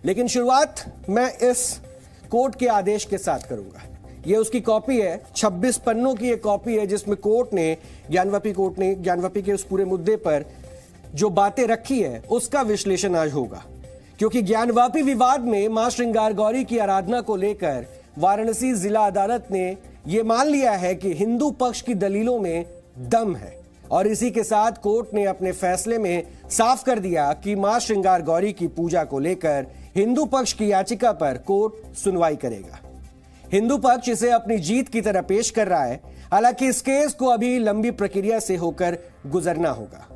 लेकिन शुरुआत मैं इस कोर्ट के आदेश के साथ करूंगा। ये उसकी कॉपी है, 26 पन्नों की एक कॉपी है जिसमें कोर्ट ने ज्ञानवापी के उस पूरे मुद्दे पर जो बातें रखी है उसका विश्लेषण आज होगा। क्योंकि ज्ञानवापी विवाद में मां श्रृंगार गौरी की आराधना को लेकर वाराणसी जिला अदालत ने यह मान लिया है कि हिंदू पक्ष की दलीलों में दम है और इसी के साथ कोर्ट ने अपने फैसले में साफ कर दिया कि मां श्रृंगार गौरी की पूजा को लेकर हिंदू पक्ष की याचिका पर कोर्ट सुनवाई करेगा। हिंदू पक्ष इसे अपनी जीत की तरह पेश कर रहा है। हालांकि इस केस को अभी लंबी प्रक्रिया से होकर गुजरना होगा।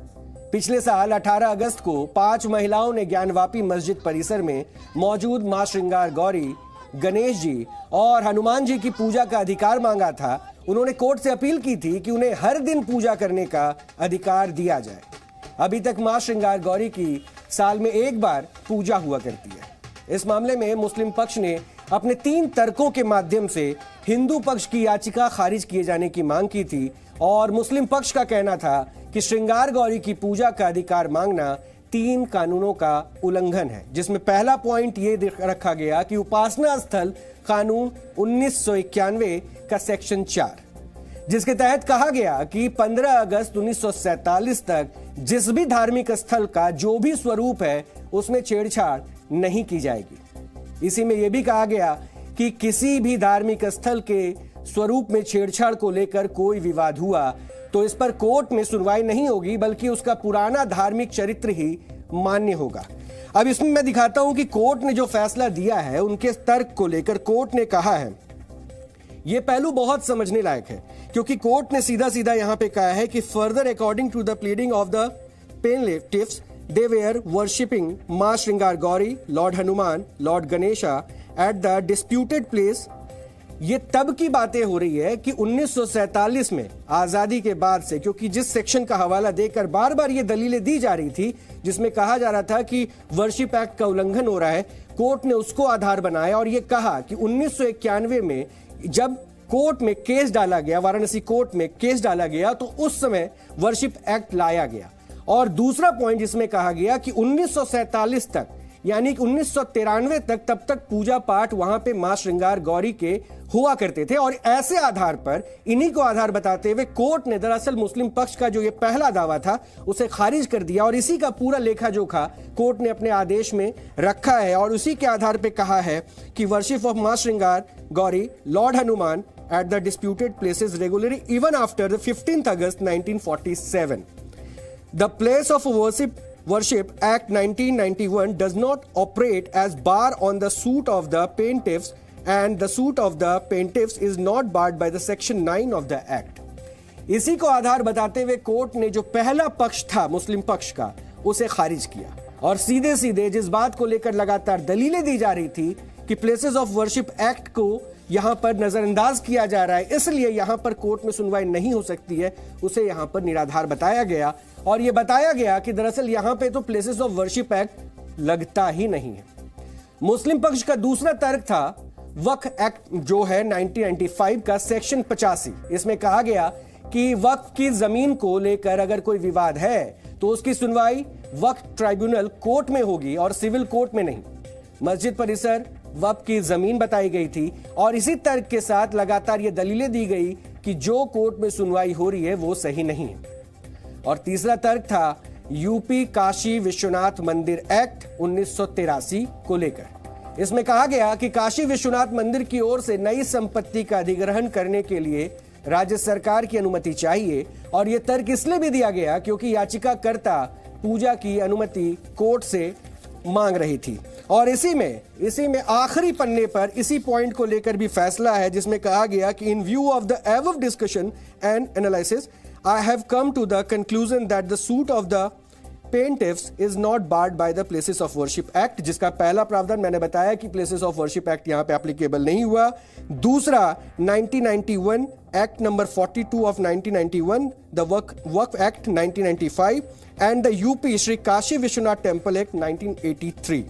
पिछले साल 18 अगस्त को 5 महिलाओं ने ज्ञानवापी मस्जिद परिसर में मौजूद मां श्रृंगार गौरी, गणेश जी और हनुमान जी की पूजा का अधिकार मांगा था। उन्होंने कोर्ट से अपील की थी कि उन्हें हर दिन पूजा करने का अधिकार दिया जाए। अभी तक मां श्रृंगार गौरी की साल में एक बार पूजा हुआ करती है। इस मामले में मुस्लिम पक्ष ने अपने 3 तर्कों के माध्यम से हिंदू पक्ष की याचिका खारिज किए जाने की मांग की थी और मुस्लिम पक्ष का कहना था कि श्रृंगार गौरी की पूजा का अधिकार मांगना 3 कानूनों का उल्लंघन है, जिसमें पहला पॉइंट ये रखा गया कि उपासना स्थल कानून 1991 का सेक्शन 4, जिसके तहत कहा गया कि 15 अगस्त 1947 तक जिस भी धार्मिक स्थल का जो भी स्वरूप है उसमें छेड़छाड़ नहीं की जाएगी। इसी में यह भी कहा गया कि किसी भी धार्मिक स्थल के स्वरूप में छेड़छाड़ को लेकर कोई विवाद हुआ तो इस पर कोर्ट में सुनवाई नहीं होगी, बल्कि उसका पुराना धार्मिक चरित्र ही मान्य होगा। अब इसमें मैं दिखाता हूं कि कोर्ट ने जो फैसला दिया है उनके तर्क को लेकर कोर्ट ने कहा है, यह पहलू बहुत समझने लायक है। क्योंकि कोर्ट ने सीधा सीधा यहां पे कहा है कि further according to the pleading of the plaintiffs, they were worshipping मां Shringar Gauri, Lord Hanuman, Lord Ganesha at the disputed place. ये तब की बातें हो रही है कि 1947 में आजादी के बाद से, क्योंकि जिस सेक्शन का हवाला देकर बार बार ये दलीलें दी जा रही थी जिसमें कहा जा रहा था कि वर्शिप एक्ट का उल्लंघन हो रहा है, कोर्ट ने उसको आधार बनाया और ये कहा कि 1991 में जब कोर्ट में केस डाला गया, वाराणसी कोर्ट में केस डाला गया, तो उस समय वर्शिप एक्ट लाया गया। और दूसरा पॉइंट जिसमें कहा गया कि 1947 तक, यानी कि 1993 तक, तब तक पूजा पाठ वहां पे मां श्रृंगार गौरी के हुआ करते थे। और ऐसे आधार पर, इन्हीं को आधार बताते हुए कोर्ट ने दरअसल मुस्लिम पक्ष का जो ये पहला दावा था उसे खारिज कर दिया और इसी का पूरा लेखा जोखा कोर्ट ने अपने आदेश में रखा है। और उसी के आधार पर कहा है कि वर्शिप ऑफ मां Shringar Gauri, Lord Hanuman eight the disputed places regularly even after the 15th August 1947. The Place of Worship Act 1991 does not operate as bar on the suit of the plaintiffs, and the suit of the plaintiffs is not barred by the section 9 of the act. इसी को आधार बताते हुए court ने जो पहला पक्ष था मुस्लिम पक्ष का उसे खारिज किया और सीधे सीधे जिस बात को लेकर लगातार दलीलें दी जा रही थी कि प्लेसेस ऑफ वर्शिप एक्ट को यहां पर नजरअंदाज किया जा रहा है, इसलिए यहां पर कोर्ट में सुनवाई नहीं हो सकती है, उसे यहां पर निराधार बताया गया। और यह बताया गया कि दरअसल यहां पे तो प्लेसेस ऑफ वर्शिप एक्ट लगता ही नहीं है। मुस्लिम पक्ष का दूसरा तर्क था वक्फ एक्ट जो है 1995 का सेक्शन 85। इसमें कहा गया कि वक्फ की जमीन को लेकर अगर कोई विवाद है तो उसकी सुनवाई वक्फ ट्राइब्यूनल कोर्ट में होगी और सिविल कोर्ट में नहीं। मस्जिद परिसर वक्फ की जमीन बताई गई थी और इसी तर्क के साथ लगातार ये दलीलें दी गई कि जो कोर्ट में सुनवाई हो रही है वो सही नहीं है। और तीसरा तर्क था यूपी काशी विश्वनाथ मंदिर एक्ट 1983 को लेकर। इसमें कहा गया कि काशी विश्वनाथ मंदिर की ओर से नई संपत्ति का अधिग्रहण करने के लिए राज्य सरकार की अनुमति चाहिए और यह तर्क इसलिए भी दिया गया क्योंकि याचिकाकर्ता पूजा की अनुमति कोर्ट से मांग रही थी। और इसी में आखिरी पन्ने पर इसी पॉइंट को लेकर भी फैसला है जिसमें कहा गया कि in view of the above discussion and analysis I have come to the conclusion that the suit of the plaintiffs is not barred by the Places of Worship Act, जिसका पहला प्रावधान मैंने बताया कि Places of Worship Act यहां पे applicable नहीं हुआ। दूसरा 1991 act number 42 of 1991, the Waqf act 1995 and the UP Shri Kashi Vishwanath temple act 1983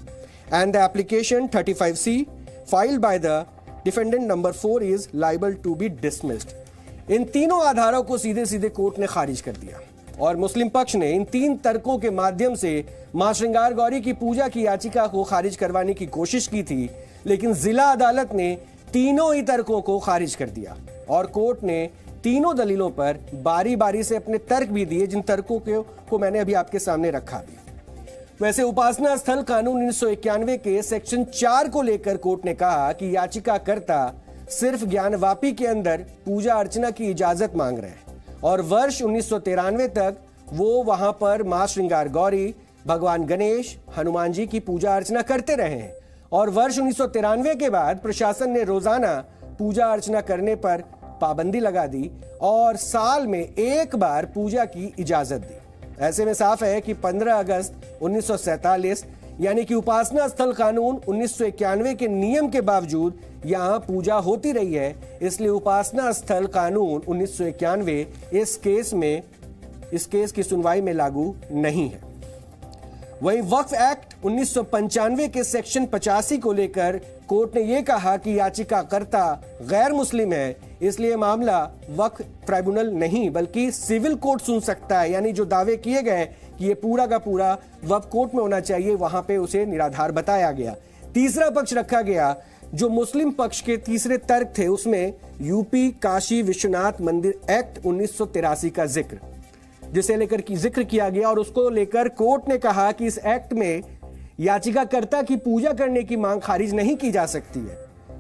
and the application 35C filed by the defendant number 4 is liable to be dismissed। इन तीनों आधारों को सीधे सीधे कोर्ट ने खारिज कर दिया और मुस्लिम पक्ष ने इन 3 तर्कों के माध्यम से मां श्रृंगार गौरी की पूजा की याचिका को खारिज करवाने की कोशिश की थी, लेकिन जिला अदालत ने तीनों ही तर्कों को खारिज कर दिया और कोर्ट ने तीनों दलीलों पर बारी बारी से अपने तर्क भी दिए, जिन तर्कों को मैंने अभी आपके सामने रखा भी। वैसे उपासना स्थल कानून 1991 के सेक्शन 4 को लेकर कोर्ट ने कहा कि याचिकाकर्ता सिर्फ ज्ञानवापी के अंदर पूजा अर्चना की इजाजत मांग रहे हैं और वर्ष 1993 तक वो वहां पर मां श्रृंगार गौरी, भगवान गणेश, हनुमान जी की पूजा अर्चना करते रहे हैं और वर्ष 1993 के बाद प्रशासन ने रोजाना पूजा अर्चना करने पर पाबंदी लगा दी और साल में एक बार पूजा की इजाजत दी। ऐसे में साफ है कि 15 अगस्त 1947 यानी कि उपासना स्थल कानून 1991 के नियम के बावजूद यहां पूजा होती रही है, इसलिए उपासना स्थल कानून 1991 इस केस की सुनवाई में लागू नहीं है। वहीं वक्फ एक्ट 1995 के सेक्शन 85 को लेकर कोर्ट ने यह कहा कि याचिकाकर्ता गैर मुस्लिम है, इसलिए मामला वक्फ ट्राइब्यूनल नहीं बल्कि सिविल कोर्ट सुन सकता है। यानी जो दावे किए गए कि ये पूरा का पूरा वक्फ कोर्ट में होना चाहिए, वहां पे उसे निराधार बताया गया। तीसरा पक्ष रखा गया, जो मुस्लिम पक्ष के तीसरे तर्क थे उसमें यूपी काशी विश्वनाथ मंदिर एक्ट 1983 का जिसे लेकर की जिक्र किया गया और उसको लेकर कोर्ट ने कहा कि इस एक्ट में याचिकाकर्ता की पूजा करने की मांग खारिज नहीं की जा सकती है,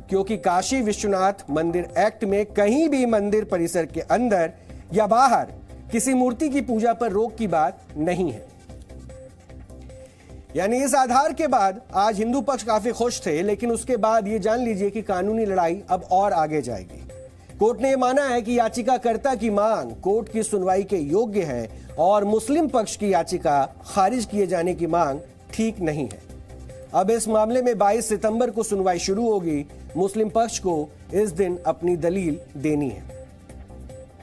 क्योंकि काशी विश्वनाथ मंदिर एक्ट में कहीं भी मंदिर परिसर के अंदर या बाहर किसी मूर्ति की पूजा पर रोक की बात नहीं है। यानी इस आधार के बाद आज हिंदू पक्ष काफी खुश थे, लेकिन उसके बाद ये जान लीजिए कि कानूनी लड़ाई अब और आगे जाएगी। कोर्ट ने माना है कि याचिकाकर्ता की मांग कोर्ट की सुनवाई के योग्य है और मुस्लिम पक्ष की याचिका खारिज किए जाने की मांग ठीक नहीं है। अब इस मामले में 22 सितंबर को सुनवाई शुरू होगी। मुस्लिम पक्ष को इस दिन अपनी दलील देनी है।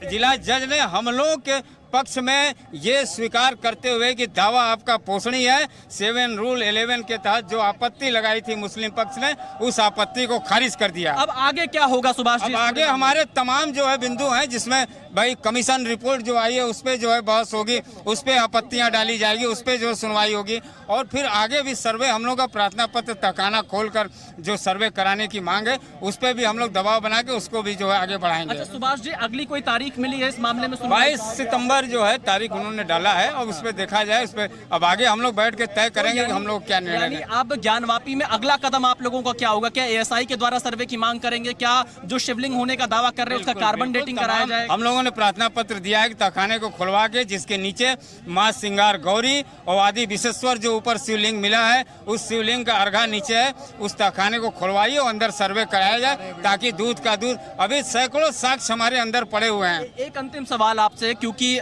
जिला जज ने हम लोगों के पक्ष में ये स्वीकार करते हुए कि दावा आपका पोषणीय है, 7 रूल 11 के तहत जो आपत्ति लगाई थी मुस्लिम पक्ष ने, उस आपत्ति को खारिज कर दिया। अब आगे क्या होगा सुभाष जी? अब आगे हमारे तमाम जो है बिंदु हैं, जिसमें भाई कमीशन रिपोर्ट जो आई है उस पर जो है बहस होगी, उस पर आपत्तियां डाली जाएगी, उस पर जो सुनवाई होगी और फिर आगे भी सर्वे हम लोग का प्रार्थना पत्र तहखाना खोलकर जो सर्वे कराने की मांग है उस पर भी हम लोग दबाव बना के उसको भी जो है आगे बढ़ाएंगे। अच्छा सुभाष जी, अगली कोई तारीख मिली है इस मामले में? 22 सितंबर जो है तारीख उन्होंने डाला है और उस पर देखा जाए, उस पर अब आगे हम लोग बैठ के तय करेंगे कि हम लोग क्या निर्णय लें। अब ज्ञानवापी में अगला कदम आप लोगों का क्या होगा? क्या एएसआई के द्वारा सर्वे की मांग करेंगे? क्या जो शिवलिंग होने का दावा कर रहे हैं उसका कार्बन डेटिंग कराया जाए? हम लोगों ने प्रार्थना पत्र दिया है कि तहखाने को खुलवा के जिसके नीचे मां श्रृंगार गौरी और आदि विशेश्वर जो ऊपर शिवलिंग मिला है, उस शिवलिंग का अर्घा नीचे है, उस तहखाने को खुलवाइए और अंदर सर्वे कराया जाए ताकि दूध का दूध। अभी सैकड़ों साक्ष्य हमारे अंदर पड़े हुए हैं। एक अंतिम सवाल आपसे, क्योंकि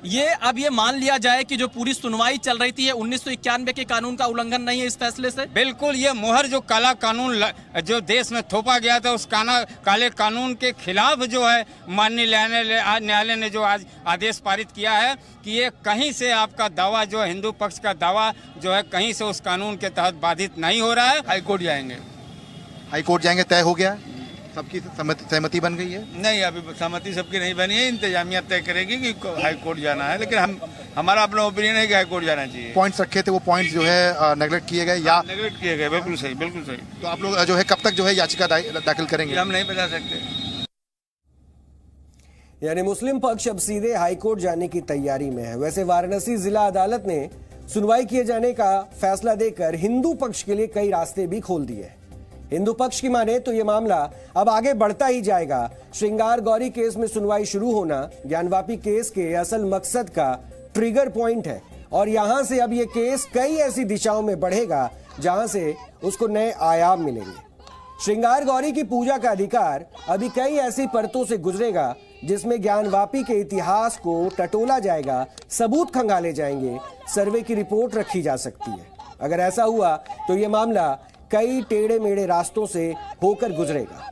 ये मान लिया जाए कि जो पूरी सुनवाई चल रही थी 1991 के कानून का उल्लंघन नहीं है इस फैसले से? बिल्कुल, ये मोहर जो काला कानून जो देश में थोपा गया था उस काले कानून के खिलाफ जो है माननीय न्यायालय ने जो आज आदेश पारित किया है कि ये कहीं से आपका दावा जो है हिंदू पक्ष का दावा जो है कहीं से उस कानून के तहत बाधित नहीं हो रहा है। हाईकोर्ट जाएंगे। तय हो गया, सबकी सहमति बन गई है? नहीं, अभी सहमति सबकी नहीं बनी है, इंतजामिया तय करेगी कि हाई कोर्ट जाना है, लेकिन हमारा अपना ओपिनियन है कि हाई कोर्ट जाना चाहिए। पॉइंट्स रखे थे वो पॉइंट्स जो है नेगलेक्ट किए गए या नेगलेक्ट किए गए? बिल्कुल सही, बिल्कुल सही। तो आप लोग जो है कब तक जो है याचिका दाखिल करेंगे? हम नहीं बता सकते। यानी मुस्लिम पक्ष अब सीधे हाईकोर्ट जाने की तैयारी में है। वैसे वाराणसी जिला अदालत ने सुनवाई किए जाने का फैसला देकर हिंदू पक्ष के लिए कई रास्ते भी खोल दिए। हिंदू पक्ष की माने तो यह मामला अब आगे बढ़ता ही जाएगा। श्रृंगार गौरी केस में सुनवाई शुरू होना ज्ञानवापी केस के असल मकसद का ट्रिगर पॉइंट है और यहां से अब यह केस कई ऐसी दिशाओं में बढ़ेगा जहां से उसको नए आयाम मिलेंगे। श्रृंगार गौरी की पूजा का अधिकार अभी कई ऐसी परतों से गुजरेगा जिसमें ज्ञानवापी के इतिहास को टटोला जाएगा, सबूत खंगाले जाएंगे, सर्वे की रिपोर्ट रखी जा सकती है। अगर ऐसा हुआ तो यह मामला कई टेढ़े मेढ़े रास्तों से होकर गुजरेगा।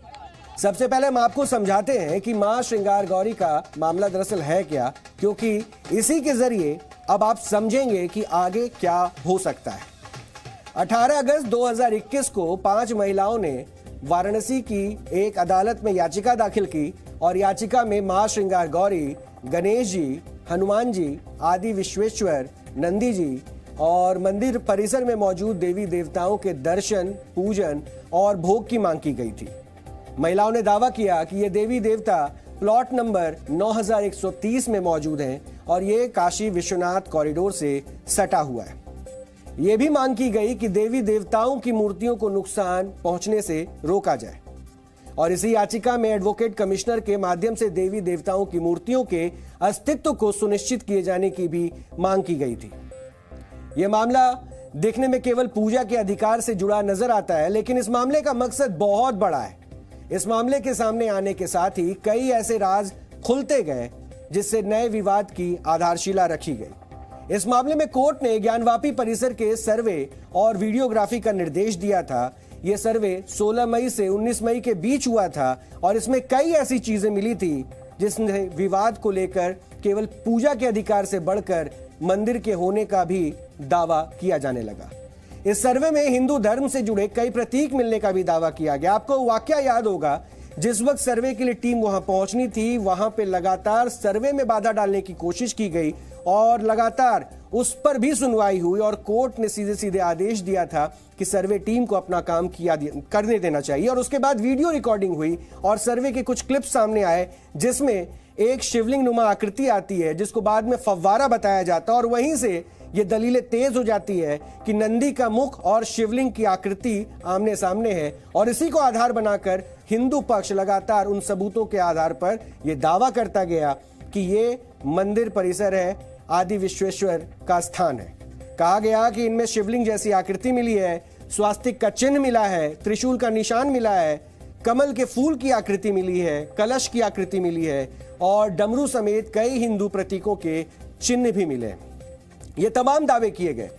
सबसे पहले हम आपको समझाते हैं कि मां श्रृंगार गौरी का मामला दरअसल है क्या, क्योंकि इसी के जरिए अब आप समझेंगे कि आगे क्या हो सकता है। 18 अगस्त 2021 को 5 महिलाओं ने वाराणसी की एक अदालत में याचिका दाखिल की और याचिका में मां श्रृंगार गौरी, गणेश जी, हनुमान जी, आदि विश्वेश्वर, नंदी जी और मंदिर परिसर में मौजूद देवी देवताओं के दर्शन, पूजन और भोग की मांग की गई थी। महिलाओं ने दावा किया कि ये देवी देवता प्लॉट नंबर 9130 में मौजूद हैं और ये काशी विश्वनाथ कॉरिडोर से सटा हुआ है। ये भी मांग की गई कि देवी देवताओं की मूर्तियों को नुकसान पहुंचने से रोका जाए और इसी याचिका में एडवोकेट कमिश्नर के माध्यम से देवी देवताओं की मूर्तियों के अस्तित्व को सुनिश्चित किए जाने की भी मांग की गई थी। यह मामला देखने में केवल पूजा के अधिकार से जुड़ा नजर आता है, लेकिन इस मामले का मकसद बहुत बड़ा है। इस मामले के सामने आने के साथ ही कई ऐसे राज खुलते गए जिससे नए विवाद की आधारशिला रखी गई। इस मामले में कोर्ट ने ज्ञानवापी परिसर के सर्वे और वीडियोग्राफी का निर्देश दिया था। यह सर्वे 16 मई से 19 मई के बीच हुआ था और इसमें कई ऐसी चीजें मिली थी जिसने विवाद को लेकर केवल पूजा के अधिकार से बढ़कर मंदिर के होने का भी दावा किया जाने लगा। इस सर्वे में हिंदू धर्म से जुड़े कई प्रतीक मिलने का भी दावा किया गया। आपको वाकया याद होगा, जिस वक्त सर्वे के लिए टीम वहां पहुंचनी थी, वहां पे लगातार सर्वे में बाधा डालने की कोशिश की गई और लगातार उस पर भी सुनवाई हुई और कोर्ट ने सीधे सीधे आदेश दिया था कि सर्वे टीम को अपना काम करने देना चाहिए। और उसके बाद वीडियो रिकॉर्डिंग हुई और सर्वे के कुछ क्लिप्स सामने आए जिसमें एक शिवलिंग नुमा आकृति आती है जिसको बाद में फव्वारा बताया जाता है और वहीं से ये दलीलें तेज हो जाती है कि नंदी का मुख और शिवलिंग की आकृति आमने सामने है और इसी को आधार बनाकर हिंदू पक्ष लगातार उन सबूतों के आधार पर यह दावा करता गया कि ये मंदिर परिसर है, आदि विश्वेश्वर का स्थान है। कहा गया कि इनमें शिवलिंग जैसी आकृति मिली है, स्वास्तिक का चिन्ह मिला है, त्रिशूल का निशान मिला है, कमल के फूल की आकृति मिली है, कलश की आकृति मिली है और डमरू समेत कई हिंदू प्रतीकों के चिन्ह भी मिले। ये तमाम दावे किए गए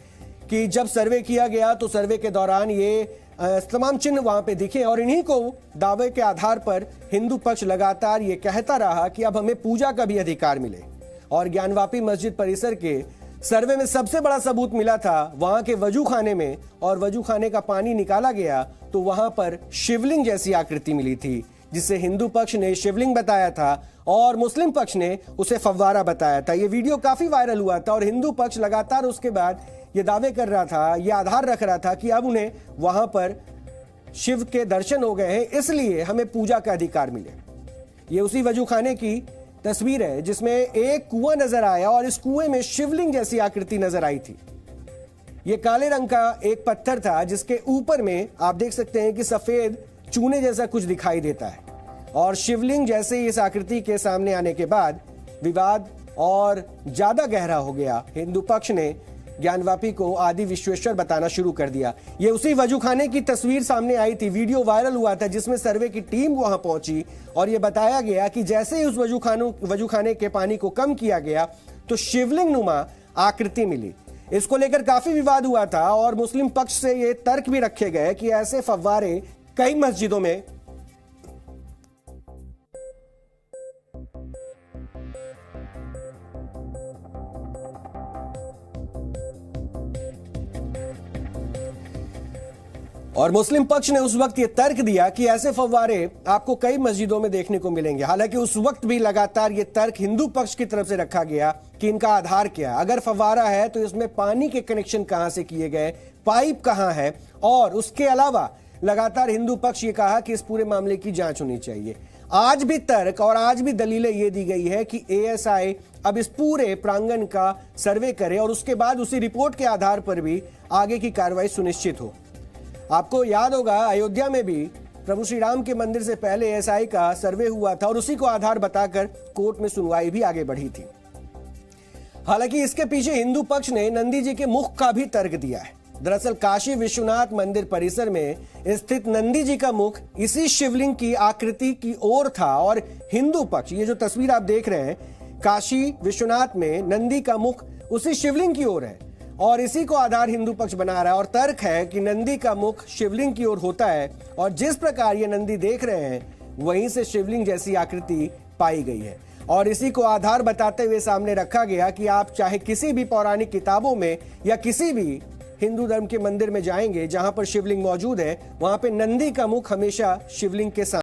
कि जब सर्वे किया गया तो सर्वे के दौरान ये तमाम चिन्ह वहां पे दिखे और इन्हीं को दावे के आधार पर हिंदू पक्ष लगातार ये कहता रहा कि अब हमें पूजा का भी अधिकार मिले। और ज्ञानवापी मस्जिद परिसर के सर्वे में सबसे बड़ा सबूत मिला था वहां के वजू खाने में, और वजू खाने का पानी निकाला गया तो वहां पर शिवलिंग जैसी आकृति मिली थी जिसे हिंदू पक्ष ने शिवलिंग बताया था और मुस्लिम पक्ष ने उसे फव्वारा बताया था। यह वीडियो काफी वायरल हुआ था और हिंदू पक्ष लगातार उसके बाद ये दावे कर रहा था, ये आधार रख रहा था कि अब उन्हें वहां पर शिव के दर्शन हो गए हैं, इसलिए हमें पूजा का अधिकार मिले। ये उसी वजू खाने की तस्वीर है जिसमें एक कुआं नजर आया और इस कुएं में शिवलिंग जैसी आकृति नजर आई थी। यह काले रंग का एक पत्थर था जिसके ऊपर में आप देख सकते हैं कि सफेद चूने जैसा कुछ दिखाई देता है और शिवलिंग जैसे इस आकृति के सामने आने के बाद विवाद और ज्यादा गहरा हो गया। हिंदू पक्ष ने ज्ञानवापी को आदि विश्वेश्वर बताना शुरू कर दिया। ये उसी वजूखाने की तस्वीर सामने आई थी, वीडियो वायरल हुआ था जिसमें सर्वे की टीम वहां पहुंची और यह बताया गया कि जैसे ही उस वजूखाने के पानी को कम किया गया तो शिवलिंग नुमा आकृति मिली। इसको लेकर काफी विवाद हुआ था और मुस्लिम पक्ष से ये तर्क भी रखे गए कि ऐसे फव्वारे कई मस्जिदों में और मुस्लिम पक्ष ने उस वक्त ये तर्क दिया कि ऐसे फव्वारे आपको कई मस्जिदों में देखने को मिलेंगे। हालांकि उस वक्त भी लगातार ये तर्क हिंदू पक्ष की तरफ से रखा गया कि इनका आधार क्या है, अगर फव्वारा है तो इसमें पानी के कनेक्शन कहां से किए गए, पाइप कहां है, और उसके अलावा लगातार हिंदू पक्ष ये कहा कि इस पूरे मामले की जांच होनी चाहिए। आज भी तर्क और आज भी दलीलें ये दी गई है कि ASI अब इस पूरे प्रांगण का सर्वे करे और उसके बाद उसी रिपोर्ट के आधार पर भी आगे की कार्रवाई सुनिश्चित हो। आपको याद होगा अयोध्या में भी प्रभु श्री राम के मंदिर से पहले ASI का सर्वे हुआ था और उसी को आधार बताकर कोर्ट में सुनवाई भी आगे बढ़ी थी। हालांकि इसके पीछे हिंदू पक्ष ने नंदी जी के मुख का भी तर्क दिया है। दरअसल काशी विश्वनाथ मंदिर परिसर में स्थित नंदी जी का मुख इसी शिवलिंग की आकृति की ओर था और हिंदू पक्ष, ये जो तस्वीर आप देख रहे हैं, काशी विश्वनाथ में नंदी का मुख उसी शिवलिंग की ओर है और इसी को आधार हिंदू पक्ष बना रहा है। और तर्क है कि नंदी का मुख शिवलिंग की ओर होता है और जिस प्रकार ये नंदी देख रहे हैं वहीं से शिवलिंग जैसी आकृति पाई गई है और इसी को आधार बताते हुए सामने रखा गया कि आप चाहे किसी भी पौराणिक किताबों में या किसी भी हिंदू धर्म के मंदिर में जाएंगे जहां पर शिवलिंग मौजूद है, वहां पे नंदी का मुख हमेशा शिवलिंग के साथ